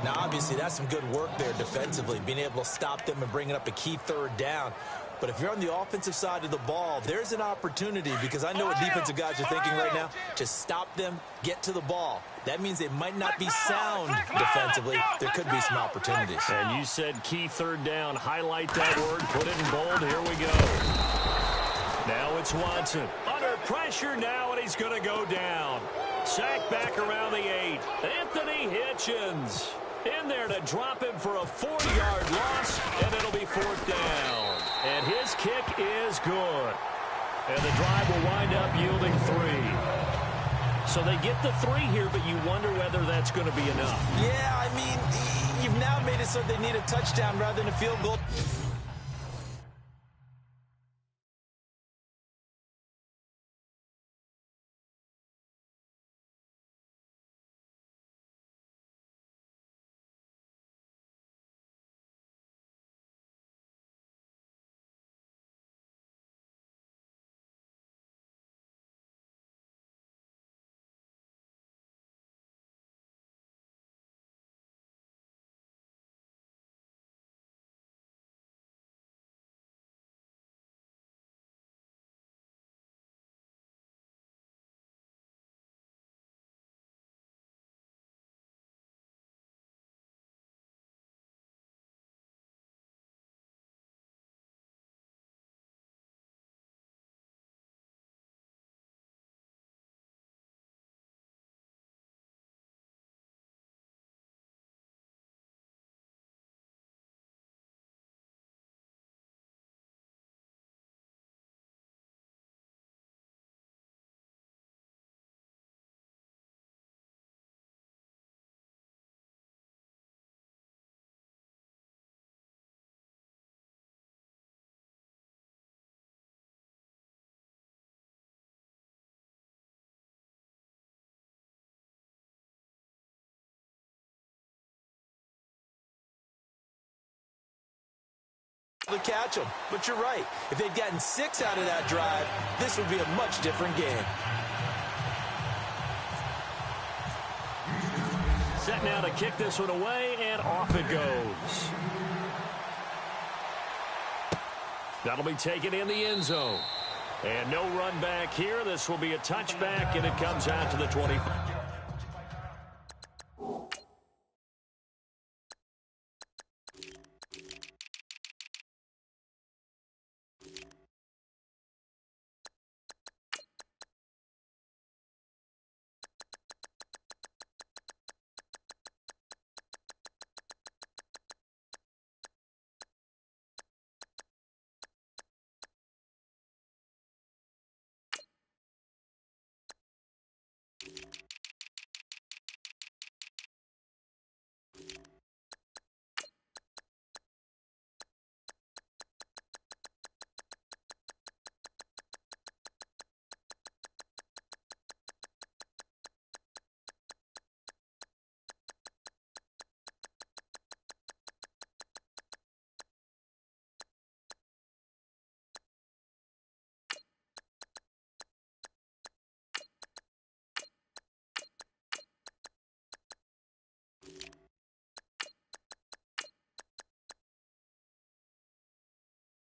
C: Now, obviously, that's some good work there defensively, being able to stop them and bringing up a key 3rd down. But if you're on the offensive side of the ball, there's an opportunity, because I know what defensive guys are thinking right now. Just stop them, get to the ball. That means they might not be sound defensively. There could be some opportunities.
B: And you said key 3rd down. Highlight that word. Put it in bold. Here we go. Now it's Watson. Under pressure now, and he's going to go down. Sacked back around the 8. Anthony Hitchens in there to drop him for a 4-yard loss, and it'll be 4th down. And his kick is good. And the drive will wind up yielding 3. So they get the 3 here, but you wonder whether that's going to be enough.
C: Yeah, I mean, you've now made it so they need a touchdown rather than a field goal. To catch them. But you're right. If they'd gotten 6 out of that drive, this would be a much different game.
B: Set now to kick this one away, and off it goes. That'll be taken in the end zone. And no run back here. This will be a touchback, and it comes out to the 25.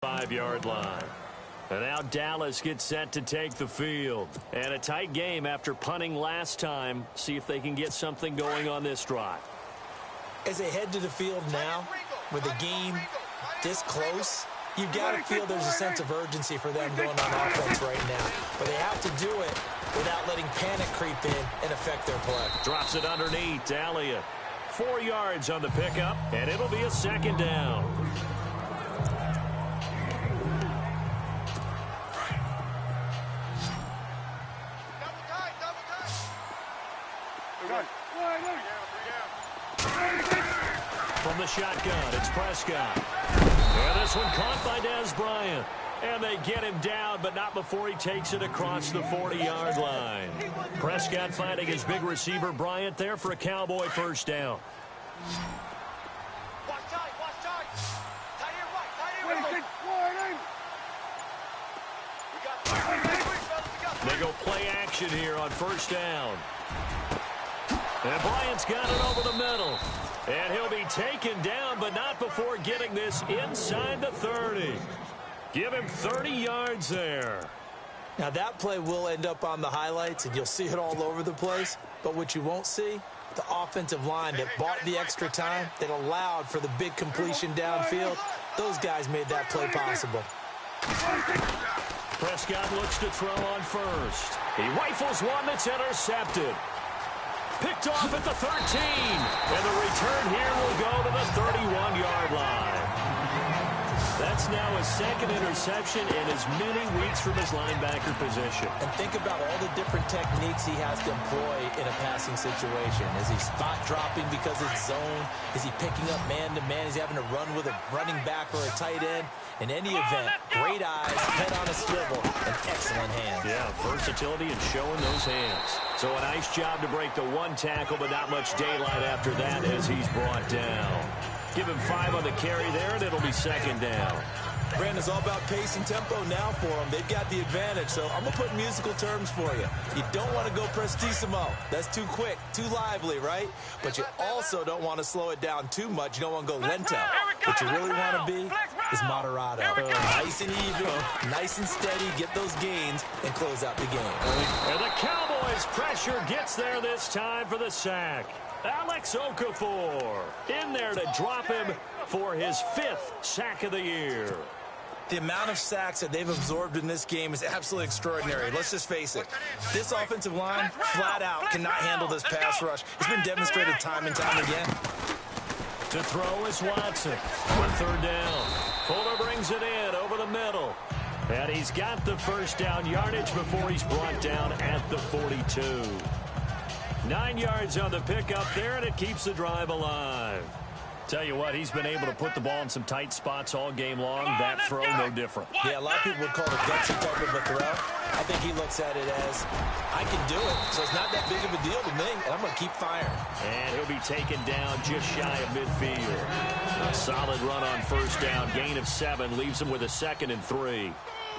B: Five-yard line. And now Dallas gets set to take the field. And a tight game after punting last time. See if they can get something going on this drive.
C: As they head to the field now, with the game this close, you've got to feel there's a sense of urgency for them going on offense right now. But they have to do it without letting panic creep in and affect their play.
B: Drops it underneath to Elliott. 4 yards on the pickup, and it'll be a second down. From the shotgun, it's Prescott. And this one caught by Dez Bryant. And they get him down, but not before he takes it across the 40-yard line. Prescott finding his big receiver Bryant there for a Cowboy first down.
D: Watch tight, watch tight. Tight end right, tight end right.
B: They go play action here on first down. And Bryant's got it over the middle. And he'll be taken down, but not before getting this inside the 30. Give him 30 yards there.
C: Now that play will end up on the highlights, and you'll see it all over the place. But what you won't see, the offensive line that bought the extra time, that allowed for the big completion downfield, those guys made that play possible.
B: Prescott looks to throw on first. He rifles one that's intercepted. Picked off at the 13. And the return here will go to the 31-yard line. That's now his second interception in as many weeks from his linebacker position.
C: And think about all the different techniques he has to employ in a passing situation. Is he spot dropping because it's zone? Is he picking up man-to-man? Is he having to run with a running back or a tight end? In any event, great eyes, head on a swivel, and excellent hands.
B: Yeah, versatility and showing those hands. So a nice job to break the one tackle, but not much daylight after that as he's brought down. Give him 5 on the carry there, and it'll be second down.
C: Brandon's all about pace and tempo now for them. They've got the advantage, so I'm going to put musical terms for you. You don't want to go prestissimo. That's too quick, too lively, right? But you also don't want to slow it down too much. You don't want to go lento. What you really want to be is moderato. Nice and even, nice and steady, get those gains, and close out the game.
B: And the Cowboys' pressure gets there this time for the sack. Alex Okafor in there to drop him for his 5th sack of the year.
C: The amount of sacks that they've absorbed in this game is absolutely extraordinary. Let's just face it. This offensive line, flat out, cannot handle this pass rush. It's been demonstrated time and time again.
B: To throw is Watson on third down. Fuller brings it in over the middle. And he's got the first down yardage before he's brought down at the 42. 9 yards on the pickup there, and it keeps the drive alive. Tell you what, he's been able to put the ball in some tight spots all game long. That throw, no different.
C: Yeah, a lot of people would call it a gutsy type of a throw. I think he looks at it as, I can do it, so it's not that big of a deal to me, and I'm going to keep firing.
B: And he'll be taken down just shy of midfield. A solid run on first down. Gain of 7 leaves him with a 2nd and 3.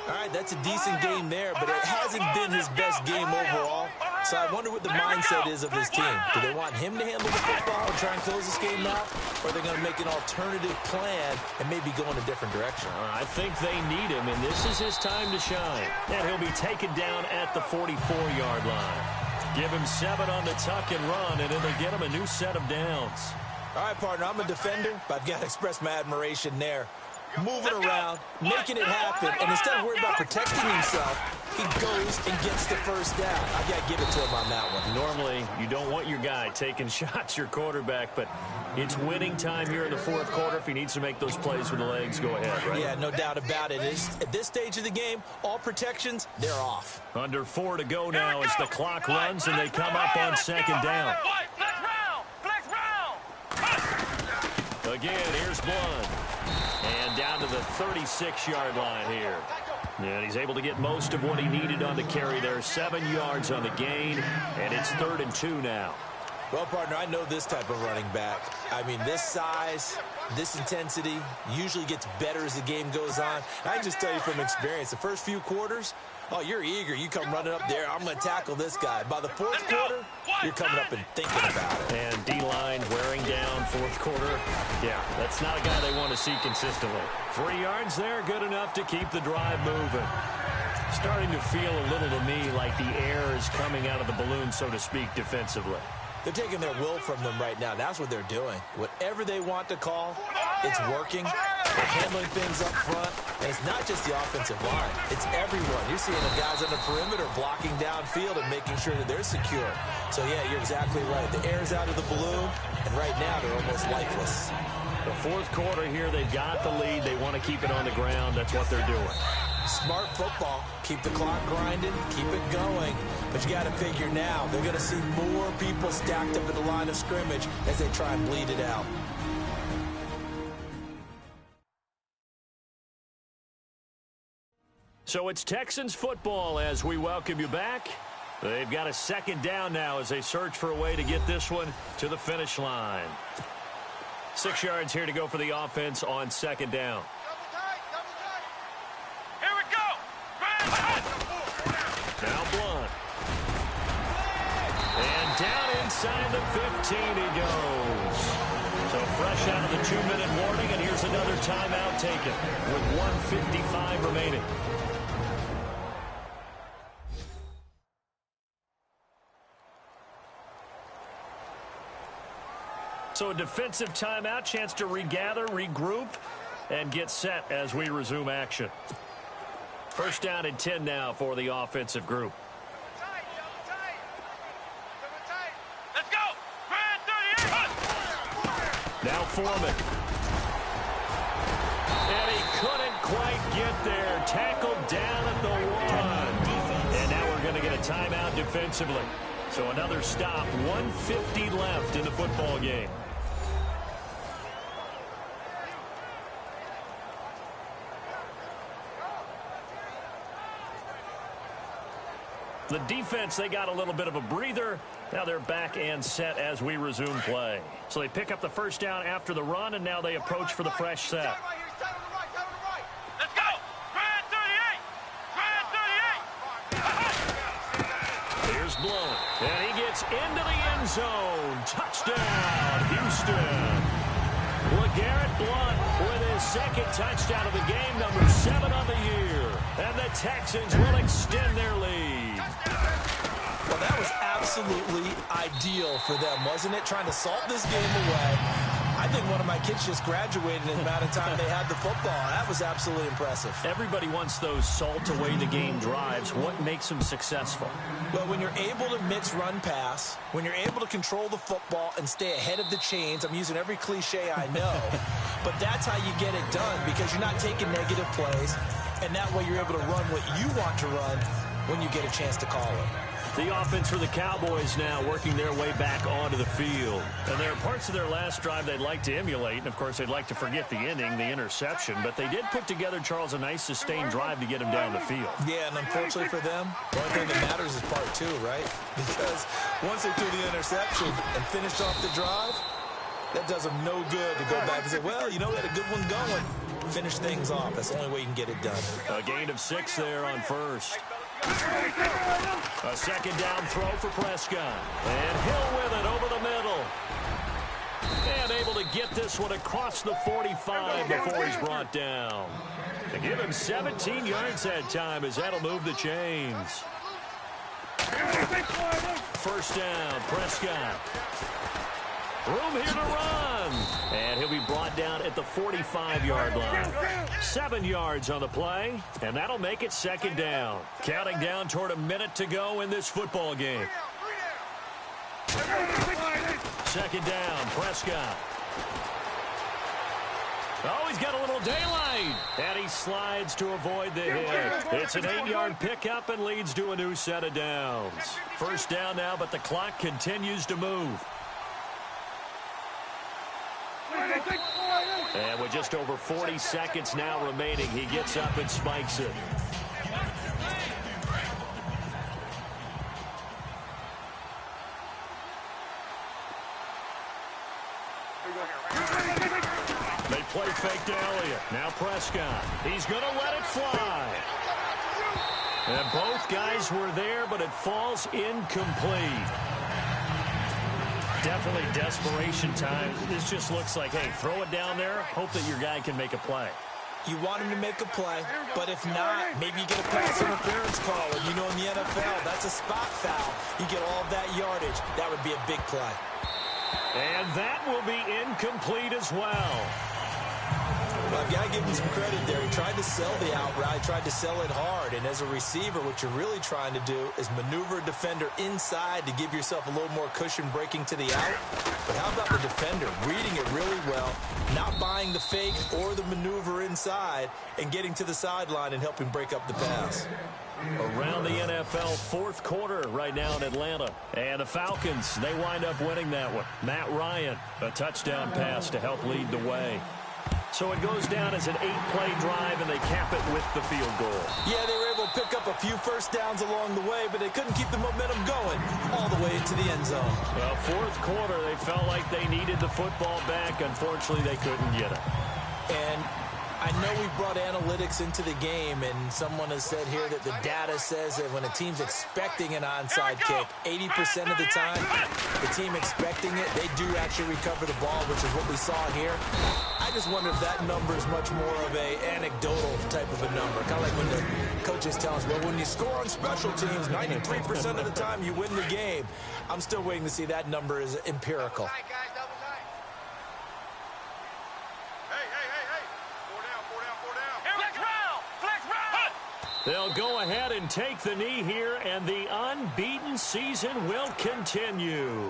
C: All right, that's a decent game there, but it hasn't been his best game overall. So I wonder what the mindset is of this team. Do they want him to handle the football and try and close this game out? Or are they going to make an alternative plan and maybe go in a different direction?
B: I think they need him, and this is his time to shine. And he'll be taken down at the 44-yard line. Give him 7 on the tuck and run, and it'll get him a new set of downs.
C: All right, partner, I'm a defender, but I've got to express my admiration there. Moving around, making it happen, and instead of worrying about protecting himself, he goes and gets the first down. I've got to give it to him on that one.
B: Normally, you don't want your guy taking shots, your quarterback, but it's winning time here in the 4th quarter. If he needs to make those plays with the legs, go ahead, right?
C: Yeah, no doubt about it. At this stage of the game, all protections, they're off.
B: Under 4 to go now as the clock runs, and they come up on second down.
D: Flex round.
B: Again, here's Blunt. And down to the 36-yard line here. And he's able to get most of what he needed on the carry there. 7 yards on the gain, and it's 3rd and 2 now.
C: Well, partner, I know this type of running back. I mean, this size, this intensity usually gets better as the game goes on. I can just tell you from experience, the first few quarters, oh, you're eager. You come running up there, I'm going to tackle this guy. By the fourth quarter, you're coming up and thinking about it.
B: And D-line wearing down fourth quarter. Yeah, that's not a guy they want to see consistently. 3 yards there, good enough to keep the drive moving. Starting to feel a little to me like the air is coming out of the balloon, so to speak, defensively.
C: They're taking their will from them right now. That's what they're doing. Whatever they want to call, it's working. They're handling things up front. And it's not just the offensive line. It's everyone. You're seeing the guys on the perimeter blocking downfield and making sure that they're secure. So, yeah, you're exactly right. The air's out of the balloon, and right now they're almost lifeless.
B: The fourth quarter here, they've got the lead. They want to keep it on the ground. That's what they're doing.
C: Smart football. Keep the clock grinding. Keep it going. But you got to figure now, they're going to see more people stacked up at the line of scrimmage as they try and bleed it out.
B: So it's Texans football as we welcome you back. They've got a second down now as they search for a way to get this one to the finish line. 6 yards here to go for the offense on second down.
D: Here we go.
B: Now Blunt. And down inside the 15 he goes. So fresh out of the 2-minute warning, and here's another timeout taken with 1:55 remaining. So a defensive timeout, chance to regather, regroup, and get set as we resume action. First down and 10 now for the offensive group.
D: Let's go. Grand 38.
B: Now Foreman. And he couldn't quite get there. Tackled down at the 1. And now we're going to get a timeout defensively. So another stop. 1:50 left in the football game. The defense, they got a little bit of a breather. Now they're back and set as we resume play. So they pick up the first down after the run, and now they approach for the fresh set.
D: Let's go. Grand 38.
B: Here's Blunt. And he gets into the end zone. Touchdown, Houston. LeGarrette Blunt with his second touchdown of the game, number 7 on the year. And the Texans will extend their lead.
C: Well, that was absolutely ideal for them, wasn't it? Trying to salt this game away. I think one of my kids just graduated in the amount of time they had the football. That was absolutely impressive.
B: Everybody wants those salt-away-the-game drives. What makes them successful?
C: Well, when you're able to mix run-pass, when you're able to control the football and stay ahead of the chains, I'm using every cliche I know, but that's how you get it done because you're not taking negative plays, and that way you're able to run what you want to run when you get a chance to call it.
B: The offense for the Cowboys now working their way back onto the field. And there are parts of their last drive they'd like to emulate. And, of course, they'd like to forget the inning, the interception. But they did put together, Charles, a nice sustained drive to get him down the field.
C: Yeah, and unfortunately for them, the only thing that matters is part 2, right? Because once they threw the interception and finished off the drive, that does them no good to go back and say, well, you know, we had a good one going. Finish things off. That's the only way you can get it done.
B: A gain of 6 there on first. A second down throw for Prescott. And Hill with it over the middle. And able to get this one across the 45 before he's brought down. To give him 17 yards that time as that'll move the chains. First down, Prescott. Room here to run. And he'll be brought down at the 45-yard line. 7 yards on the play, and that'll make it second down. Counting down toward a minute to go in this football game. Second down, Prescott. Oh, he's got a little daylight. And he slides to avoid the hit. It's an 8-yard pickup and leads to a new set of downs. First down now, but the clock continues to move. And with just over 40 seconds now remaining, he gets up and spikes it. fake to Elliott. Now Prescott. He's going to let it fly. And both guys were there, but it falls incomplete. Definitely desperation time. This just looks like, hey, throw it down there, hope that your guy can make a play.
C: You want him to make a play, but if not, maybe you get a pass interference call. And you know in the NFL, that's a spot foul. You get all that yardage. That would be a big play.
B: And that will be incomplete as well.
C: Well, I've got to give him some credit there. He tried to sell the out route, tried to sell it hard. And as a receiver, what you're really trying to do is maneuver a defender inside to give yourself a little more cushion breaking to the out. But how about the defender reading it really well, not buying the fake or the maneuver inside, and getting to the sideline and helping break up the pass?
B: Around the NFL fourth quarter right now in Atlanta. And the Falcons, they wind up winning that one. Matt Ryan, a touchdown pass to help lead the way. So it goes down as an 8-play drive, and they cap it with the field goal.
C: Yeah, they were able to pick up a few first downs along the way, but they couldn't keep the momentum going all the way into the end zone.
B: Well, fourth quarter, they felt like they needed the football back. Unfortunately, they couldn't get it.
C: And I know we brought analytics into the game, and someone has said here that the data says that when a team's expecting an onside kick, 80% of the time, the team expecting it, they do actually recover the ball, which is what we saw here. I just wonder if that number is much more of a anecdotal type of a number. Kind of like when the coaches tell us, well, when you score on special teams, 93% of the time you win the game. I'm still waiting to see that number is empirical.
B: They'll go ahead and take the knee here, and the unbeaten season will continue.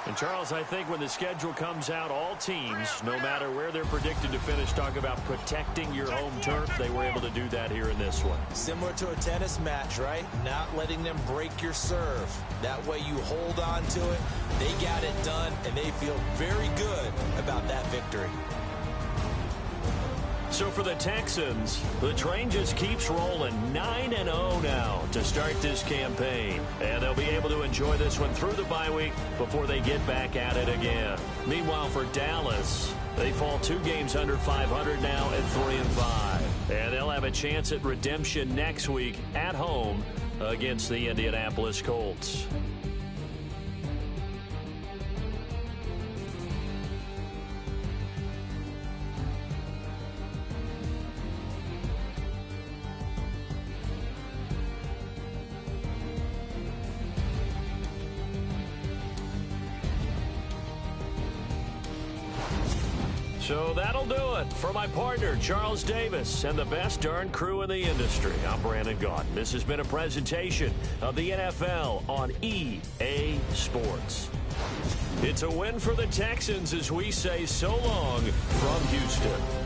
B: And, Charles, I think when the schedule comes out, all teams, no matter where they're predicted to finish, talk about protecting your home turf. They were able to do that here in this one.
C: Similar to a tennis match, right? Not letting them break your serve. That way you hold on to it. They got it done, and they feel very good about that victory.
B: So for the Texans, the train just keeps rolling 9-0 now to start this campaign. And they'll be able to enjoy this one through the bye week before they get back at it again. Meanwhile, for Dallas, they fall 2 games under 500 now at 3-5. And they'll have a chance at redemption next week at home against the Indianapolis Colts. So that'll do it. For my partner, Charles Davis, and the best darn crew in the industry, I'm Brandon Gaudin. This has been a presentation of the NFL on EA Sports. It's a win for the Texans as we say so long from Houston.